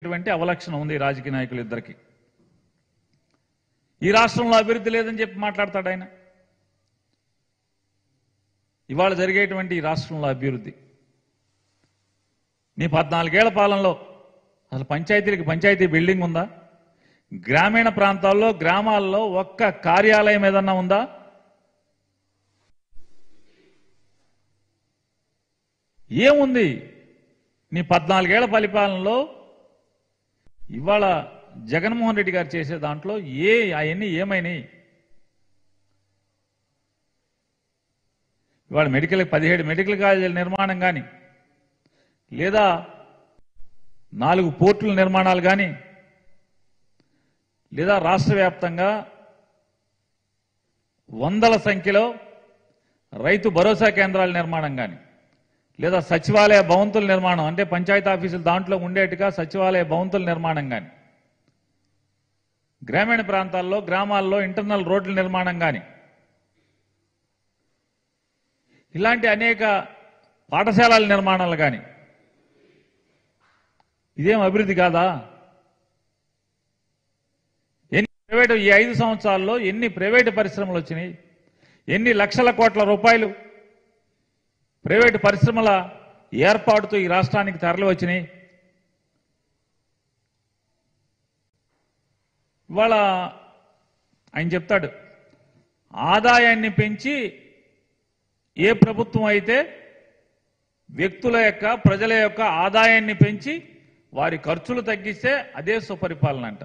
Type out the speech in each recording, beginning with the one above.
ఇటువంటి అవలక్షణం ఉంది రాజకీయ నాయకులు ఇద్దరికి. ఈ రాష్ట్రంలో అభివృద్ధి లేదని చెప్పి మాట్లాడతాడు ఆయన. ఇవాళ జరిగేటువంటి ఈ రాష్ట్రంలో అభివృద్ధి నీ 14 ఏళ్ల పాలనలో అసలు పంచాయతీలకి పంచాయతీ బిల్డింగ్ ఉందా? గ్రామీణ ప్రాంతాల్లో గ్రామాల్లో ఒక్క కార్యాలయం ఏదన్నా ఉందా? ఏముంది నీ 14 ఏళ్ల పరిపాలనలో? ఇవాళ జగన్మోహన్ రెడ్డి గారు చేసే దాంట్లో అవన్నీ ఏమైనాయి? ఇవాళ 17 మెడికల్ కాలేజీల నిర్మాణం కానీ, లేదా 4 పోర్టుల నిర్మాణాలు కానీ, లేదా రాష్ట్ర వ్యాప్తంగా వందల సంఖ్యలో రైతు భరోసా కేంద్రాల నిర్మాణం కానీ, లేదా సచివాలయ భవంతుల నిర్మాణం, అంటే పంచాయతీ ఆఫీసులు దాంట్లో ఉండేట్టుగా సచివాలయ భవంతుల నిర్మాణం కానీ, గ్రామీణ ప్రాంతాల్లో గ్రామాల్లో ఇంటర్నల్ రోడ్ల నిర్మాణం కానీ, ఇలాంటి అనేక పాఠశాలల నిర్మాణాలు కానీ, ఇదేం అభివృద్ధి కాదా? ప్రైవేటు ఈ 5 సంవత్సరాల్లో ఎన్ని ప్రైవేటు పరిశ్రమలు వచ్చినాయి? ఎన్ని లక్షల కోట్ల రూపాయలు ప్రైవేటు పరిశ్రమల ఏర్పాటుతో ఈ రాష్ట్రానికి తరలి వచ్చినాయి? ఇవాళ ఆయన చెప్తాడు, ఆదాయాన్ని పెంచి ఏ ప్రభుత్వం అయితే వ్యక్తుల యొక్క ప్రజల యొక్క ఆదాయాన్ని పెంచి వారి ఖర్చులు తగ్గిస్తే అదే సుపరిపాలన అంట.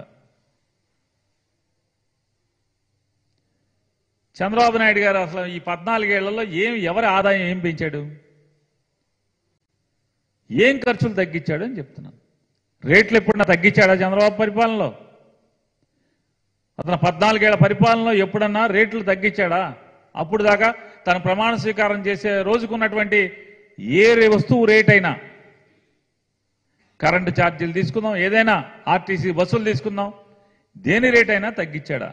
చంద్రబాబు నాయుడు గారు అసలు ఈ 14 ఏళ్లలో ఎవరి ఆదాయం ఏం పెంచాడు? ఏం ఖర్చులు తగ్గించాడు అని చెప్తున్నాను. రేట్లు ఎప్పుడన్నా తగ్గించాడా చంద్రబాబు పరిపాలనలో? అతను 14 ఏళ్ల పరిపాలనలో ఎప్పుడన్నా రేట్లు తగ్గించాడా? అప్పుడు దాకా తన ప్రమాణ స్వీకారం చేసే రోజుకున్నటువంటి ఏ వస్తువు రేట్ అయినా, కరెంటు ఛార్జీలు తీసుకుందాం, ఏదైనా ఆర్టీసీ బస్సులు తీసుకుందాం, దేని రేట్ అయినా తగ్గించాడా?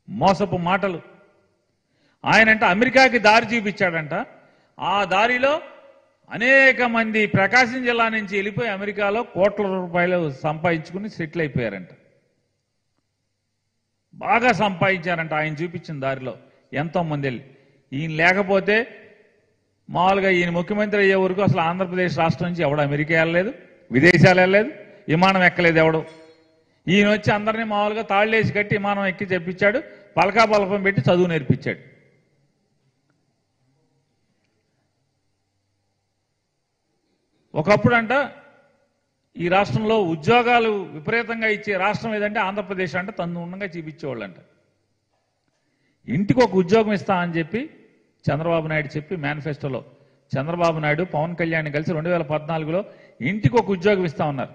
మోసపు మాటలు. ఆయనంట అమెరికాకి దారి చూపించాడంట. ఆ దారిలో అనేక మంది ప్రకాశం జిల్లా నుంచి వెళ్ళిపోయి అమెరికాలో కోట్ల రూపాయలు సంపాదించుకుని సెటిల్ అయిపోయారంట. బాగా సంపాదించారంట ఆయన చూపించిన దారిలో ఎంతో మంది వెళ్ళి. ఈయన లేకపోతే మామూలుగా ఈయన ముఖ్యమంత్రి అయ్యే వరకు అసలు ఆంధ్రప్రదేశ్ రాష్ట్రం నుంచి ఎవడు అమెరికా వెళ్ళలేదు, విదేశాలు వెళ్ళలేదు, విమానం ఎక్కలేదు ఎవడు. ఈయన వచ్చి అందరినీ మామూలుగా తాళ్ళేసి కట్టి విమానం ఎక్కి చెప్పించాడు, పలకా పలకం పెట్టి చదువు నేర్పించాడు. ఒకప్పుడు అంట ఈ రాష్ట్రంలో ఉద్యోగాలు విపరీతంగా ఇచ్చే రాష్ట్రం ఏదంటే ఆంధ్రప్రదేశ్ అంట. తన్నుండగా చూపించేవాళ్ళంట. ఇంటికి ఒక ఉద్యోగం ఇస్తామని చెప్పి చంద్రబాబు నాయుడు చెప్పి మేనిఫెస్టోలో చంద్రబాబు నాయుడు పవన్ కళ్యాణ్ కలిసి 2014లో ఇంటికి ఒక ఉద్యోగం ఇస్తామన్నారు.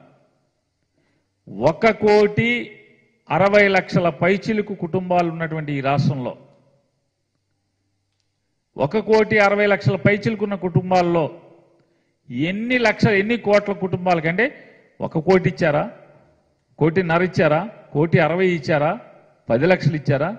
1,60,00,000 పైచిలుకు కుటుంబాలు ఉన్నటువంటి ఈ రాష్ట్రంలో 1,60,00,000 పైచిలుకున్న కుటుంబాల్లో ఎన్ని కోట్ల కుటుంబాలకంటే 1 కోటి ఇచ్చారా? 1,50,00,000 ఇచ్చారా? 1,60,00,000 ఇచ్చారా? 10 లక్షలు ఇచ్చారా?